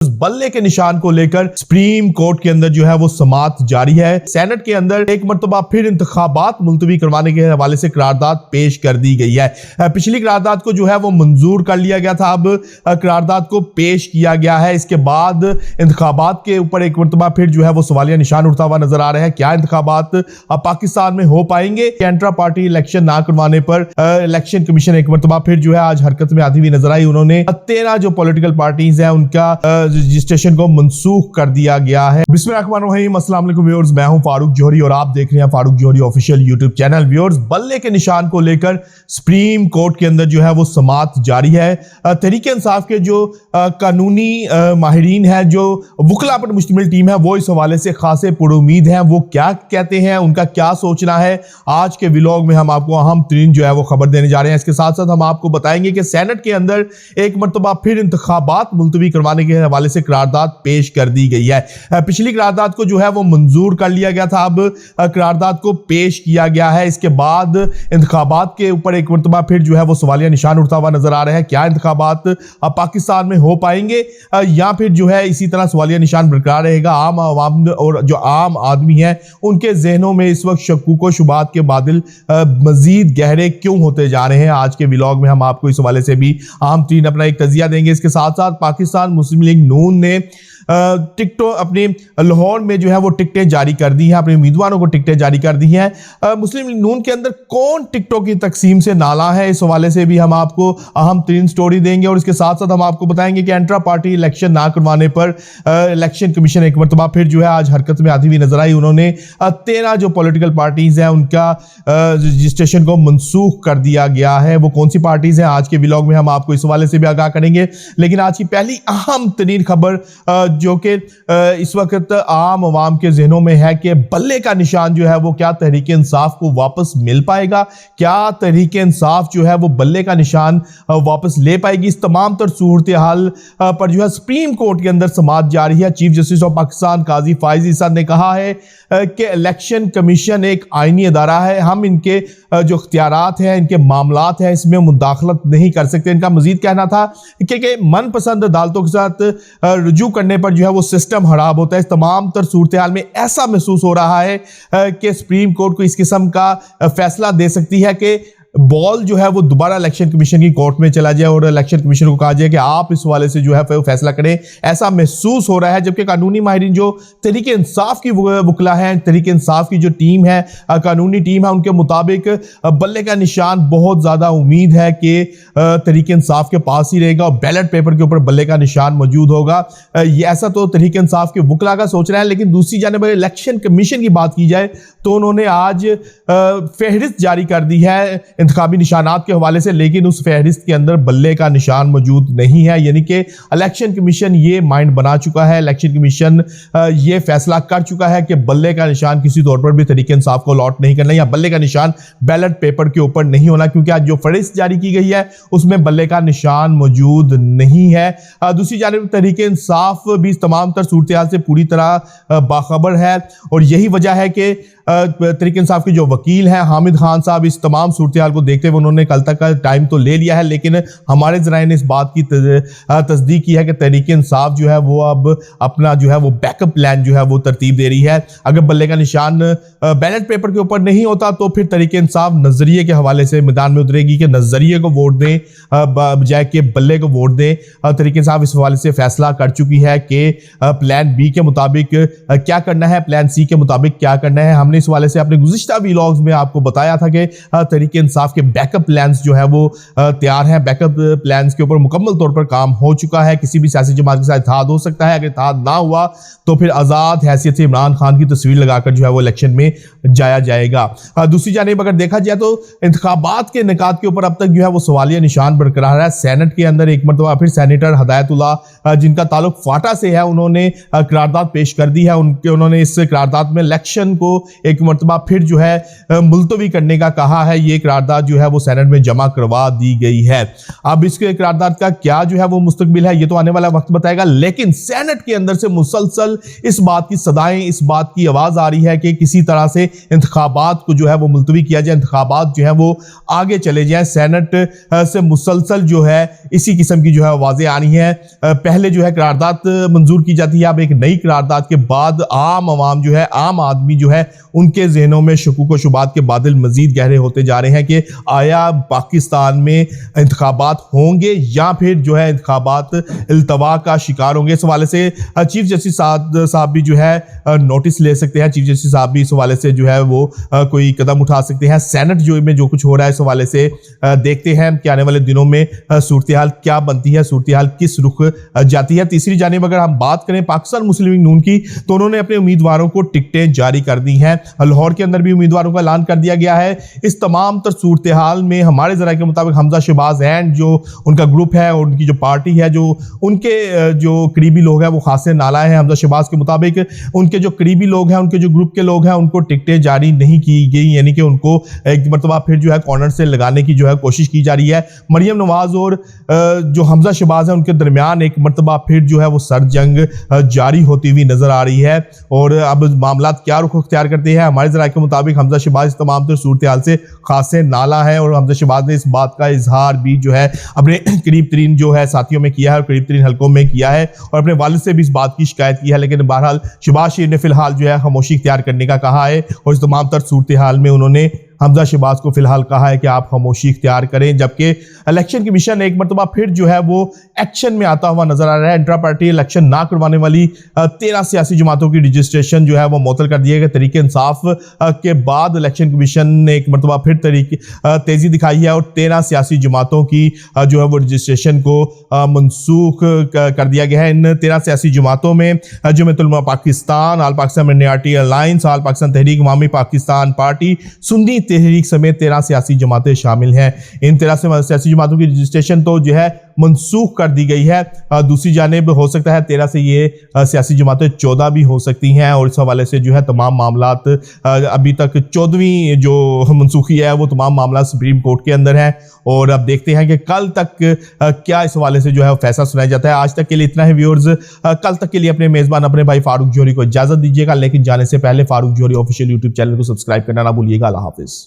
बल्ले के निशान को लेकर सुप्रीम कोर्ट के अंदर जो है वो समाअत जारी है। सेनेट के अंदर एक मर्तबा फिर इंतखाबात मुलतवी करवाने के हवाले से करारदाद पेश कर दी गई है। पिछली करारदाद को जो है वो मंजूर कर लिया गया था, अब करारदाद को पेश किया गया है। इसके बाद इंतखाबात के ऊपर एक मर्तबा फिर जो है वो सवालिया निशान उठता हुआ नजर आ रहा है। क्या इंतखाबात अब पाकिस्तान में हो पाएंगे? इंट्रा पार्टी इलेक्शन ना करवाने पर इलेक्शन कमीशन एक मर्तबा फिर जो है आज हरकत में आती हुई नजर आई। उन्होंने 13 जो पॉलिटिकल पार्टीज हैं उनका रजिस्ट्रेशन को मनसूख कर दिया गया है। बिस्मिल्लाहिर्रहमानिर्रहीम, अस्सलाम वालेकुम व्यूअर्स, मैं हूं फारूक जौहरी और आप देख रहे हैं फारूक जौहरी ऑफिशियल यूट्यूब चैनल। व्यूअर्स, बल्ले के निशान को लेकर सुप्रीम कोर्ट के अंदर जो है वो समाअत जारी है। तहरीक इंसाफ के जो कानूनी माहिरीन है, जो वकला पर मुश्तमिल टीम है, वो इस हवाले से खासे पुरुमीद हैं। वो क्या कहते हैं, उनका क्या सोचना है, आज के व्लॉग में हम आपको अहम तरीन जो है वो खबर देने जा रहे हैं। इसके साथ साथ हम आपको बताएंगे कि सेनेट के अंदर एक मर्तबा फिर इंतखाबात मुलतवी करवाने के हवाले से करारदाद पेश कर दी गई है। पिछली करारदाद को जो है वो मंजूर कर लिया गया था, अब करारदाद को पेश किया गया है। इसके बाद इंतखाबात के ऊपर एक मर्तबा फिर जो है वो सवालिया निशान उठता हुआ नजर आ रहा है। क्या इंतखाबात अब पाकिस्तान में हो पाएंगे या फिर जो है इसी तरह सवालिया निशान बरकरार रहेगा? आम आवाम और जो आम आदमी है उनके जहनों में इस वक्त शक्कूक व शुबात के बादल मजीद गहरे क्यों होते जा रहे हैं? आज के व्लॉग में हम आपको इस हवाले से भी अहम तीन अपना एक तजिया देंगे। इसके साथ साथ पाकिस्तान मुस्लिम लीग नून ने टिकटों अपने लाहौर में जो है वो टिकटें जारी कर दी हैं, अपने उम्मीदवारों को टिकटें जारी कर दी हैं। मुस्लिम लीग नून के अंदर कौन टिकटों की तकसीम से नाला है, इस हवाले से भी हम आपको अहम तरीन स्टोरी देंगे। और इसके साथ साथ हम आपको बताएंगे कि इंट्रा पार्टी इलेक्शन ना करवाने पर इलेक्शन कमीशन एक मरतबा फिर जो है आज हरकत में आती हुई नजर आई। उन्होंने 13 जो पॉलिटिकल पार्टीज हैं उनका रजिस्ट्रेशन को मनसूख कर दिया गया है। वो कौन सी पार्टीज हैं, आज के व्लॉग में हम आपको इस हवाले से भी आगाह करेंगे। लेकिन आज की पहली अहम तरीन खबर जो कि इस वक्त आम आवाम के जहनों में है कि बल्ले का निशान जो है वो क्या तहरीक इंसाफ को वापस मिल पाएगा? क्या तहरीक इंसाफ जो है वो बल्ले का निशान वापस ले पाएगी? इस तमाम तर सूरत हाल पर जो है सुप्रीम कोर्ट के अंदर समाअत जारी है। चीफ जस्टिस ऑफ पाकिस्तान काजी फाइज ईसा ने कहा है कि इलेक्शन कमीशन एक आईनी अदारा है, हम इनके जो इख्तियारात हैं, इनके मामलात हैं, इसमें मुदाखलत नहीं कर सकते। इनका मजीद कहना था कि मनपसंद अदालतों के साथ रुजू करने पर जो है वो सिस्टम खराब होता है। इस तमाम तर सूरत हाल में ऐसा महसूस हो रहा है कि सुप्रीम कोर्ट को इस किस्म का फैसला दे सकती है कि बॉल जो है वो दोबारा इलेक्शन कमीशन की कोर्ट में चला जाए और इलेक्शन कमीशन को कहा जाए कि आप इस हवाले से जो है फैसला करें। ऐसा महसूस हो रहा है, जबकि कानूनी माहिरीन जो तहरीक इंसाफ की वकला है, तहरीक इंसाफ की जो टीम है, कानूनी टीम है, उनके मुताबिक बल्ले का निशान बहुत ज़्यादा उम्मीद है कि तहरीक इंसाफ के पास ही रहेगा और बैलेट पेपर के ऊपर बल्ले का निशान मौजूद होगा। ये ऐसा तो तहरीक इंसाफ के वकला का सोच रहा है। लेकिन दूसरी जानिब इलेक्शन कमीशन की बात की जाए तो उन्होंने आज फहरिस्त जारी कर दी है इंतखाबी निशानात के हवाले से, लेकिन उस फहरिस्त के अंदर बल्ले का निशान मौजूद नहीं है। यानी कि इलेक्शन कमीशन ये माइंड बना चुका है, इलेक्शन कमीशन ये फैसला कर चुका है कि बल्ले का निशान किसी तौर पर भी तहरीक इंसाफ को अलॉट नहीं करना या बल्ले का निशान बैलेट पेपर के ऊपर नहीं होना, क्योंकि आज जो फहरिस्त जारी की गई है उसमें बल्ले का निशान मौजूद नहीं है। दूसरी जानिब तहरीक इंसाफ भी इस तमाम तर सूरत हाल से पूरी तरह बाखबर है और यही वजह है कि तहरीक इंसाफ के जो वकील हैं हामिद खान साहब, इस तमाम सूरत हाल को देखते हुए उन्होंने कल तक का टाइम तो ले लिया है, लेकिन हमारे ज़राए ने इस बात की तस्दीक की है कि तहरीक इंसाफ जो है वो अब अपना जो है वो बैकअप प्लान जो है वो तरतीब दे रही है। अगर बल्ले का निशान बैलेट पेपर के ऊपर नहीं होता तो फिर तहरीक इंसाफ नजरिए के हवाले से मैदान में उतरेगी कि नजरिए को वोट दें बजाय कि बल्ले को वोट दें। तहरीक इंसाफ इस हवाले से फैसला कर चुकी है कि प्लान बी के मुताबिक क्या करना है, प्लान सी के मुताबिक क्या करना है। हमने इस हवाले से अपने गुज़िश्ता व्लॉग्स में आपको बताया था कि तहरीक इंसाफ के बैकअप प्लान्स जो है वो तैयार हैं। बैकअप प्लान्स के ऊपर मुकम्मल तौर पर काम हो चुका है। किसी भी सियासी जमात के साथ इत्तेहाद हो सकता है, अगर इत्तेहाद ना हुआ तो फिर आज़ाद हैसियत से इमरान खान की तस्वीर लगाकर जो है वो इलेक्शन में जाया जाएगा। दूसरी जानिब अगर देखा जाए तो इंतखाबात के निकात के ऊपर अब तक जो है वो सवालिया निशान बरकरार है। सेनेट के अंदर एक मरतबा फिर सेनेटर हदायतुल्लाह जिनका ताल्लुक फाटा से है, उन्होंने करारदाद पेश कर दी है। उन्होंने इस करारदाद में इलेक्शन को एक मरतबा फिर जो है मुलतवी करने का कहा है। ये करारदाद जो है वो सेनेट में जमा करवा दी गई है। अब इसके करारदाद का क्या जो है वो मुस्तकबिल है, ये तो आने वाला वक्त बताएगा, लेकिन सेनेट के अंदर से मुसलसल इस बात की सदाएं, इस बात की आवाज आ रही है कि किसी तरह से इंतखाबात को जो है वो मुलतवी किया जाए, इंतखाबात जो है वो आगे चले जाए। सेनेट से मुसलसल जो है इसी किस्म की जो है आवाजें आ रही हैं। पहले जो है करारदाद मंजूर की जाती है, अब एक नई करारदाद के बाद आम आवाम जो है, आम आदमी जो है, उनके जहनों में शकूक व शुबात के बादल मजीद गहरे होते जा रहे हैं कि आया पाकिस्तान में इंतखाबात होंगे या फिर जो है इंतखाबात इल्तवा का शिकार होंगे। इस हवाले से चीफ जस्टिस साहब भी जो है नोटिस ले सकते हैं। चीफ जस्टिस साहब भी इस हवाले से जो है वो कोई कदम उठा सकते हैं। सेनेट जो कुछ हो रहा है इस हवाले से देखते हैं कि आने वाले दिनों में सूरत हाल क्या बनती है, सूरत हाल किस रुख जाती है। तीसरी जानिब अगर हम बात करें पाकिस्तान मुस्लिम लीग नून की, तो उन्होंने अपने उम्मीदवारों को टिकटें जारी कर दी हैं। लाहौर के अंदर भी उम्मीदवारों का ऐलान कर दिया गया है। इस तमाम तर सूरत हाल में हमारे जरा के मुताबिक हमजा शहबाज एंड जो उनका ग्रुप है और उनकी जो पार्टी है, जो उनके जो करीबी लोग हैं वो खासे नाला है। हमजा शहबाज के मुताबिक उनके जो करीबी लोग हैं, उनके जो ग्रुप के लोग हैं, उनको टिकटें जारी नहीं की गई, यानी कि उनको एक मरतबा फिर जो है कॉर्नर से लगाने की जो है कोशिश की जा रही है। मरियम नवाज और जो हमजा शहबाज है उनके दरमियान एक मरतबा फिर जो है वो सर जंग जारी होती हुई नजर आ रही है। और अब मामला क्या रुख अख्तियार करते हैं, हमारे जराये के मुताबिक हमजा शहबाज तमाम तर सूरत हाल से खासे नाला है। और हमजा शहबाज ने इस बात का इजहार भी जो है अपने करीब तरीन जो है साथियों में किया है और करीब तरीन हलकों में किया है और अपने वालिद से भी इस बात की शिकायत की है। लेकिन बहरहाल शहबाज शरीफ ने फिलहाल जो है खामोशी इख्तियार करने का कहा है और इस तमाम तर सूरत हाल में उन्होंने हमजा शहबाज को फिलहाल कहा है कि आप खामोशी इख्तियार करें। जबकि इलेक्शन कमीशन एक मरतबा फिर जो है वो एक्शन में आता हुआ नजर आ रहा है। इंट्रा पार्टी इलेक्शन ना करवाने वाली 13 सियासी जमातों की रजिस्ट्रेशन जो है वो मुअत्तल कर दिए गए। तरीके इंसाफ के बाद इलेक्शन कमीशन ने एक मरतबा फिर तेजी दिखाई है और 13 सियासी जमातों की जो है वो रजिस्ट्रेशन को मनसूख कर दिया गया है। इन 13 सियासी जमातों में जमीयत उलमा पाकिस्तान, आल पाकिस्तान माइनॉरिटी अलायंस, आल पाकिस्तान तहरीक अवामी पाकिस्तान पार्टी, सुन्नी तहरीक समेत 13 सियासी जमातें शामिल हैं। इन 13 सियासी जमातों की रजिस्ट्रेशन तो जो है मनसूख कर दी गई है। दूसरी जानिब हो सकता है 13 से ये सियासी जमातें 14 भी हो सकती हैं और इस हवाले से जो है तमाम मामलात अभी तक 14वीं जो मनसूखी है वो तमाम मामला सुप्रीम कोर्ट के अंदर है। और अब देखते हैं कि कल तक क्या इस हवाले से जो है फैसला सुनाया जाता है। आज तक के लिए इतना है व्यूअर्स। कल तक के लिए अपने मेजबान अपने भाई फारूक जोहरी को इजाजत दीजिएगा, लेकिन जाने से पहले फारूक जोहरी ऑफिशियल यूट्यूब चैनल को सब्सक्राइब करना ना भूलिएगा। अल्लाह हाफिज।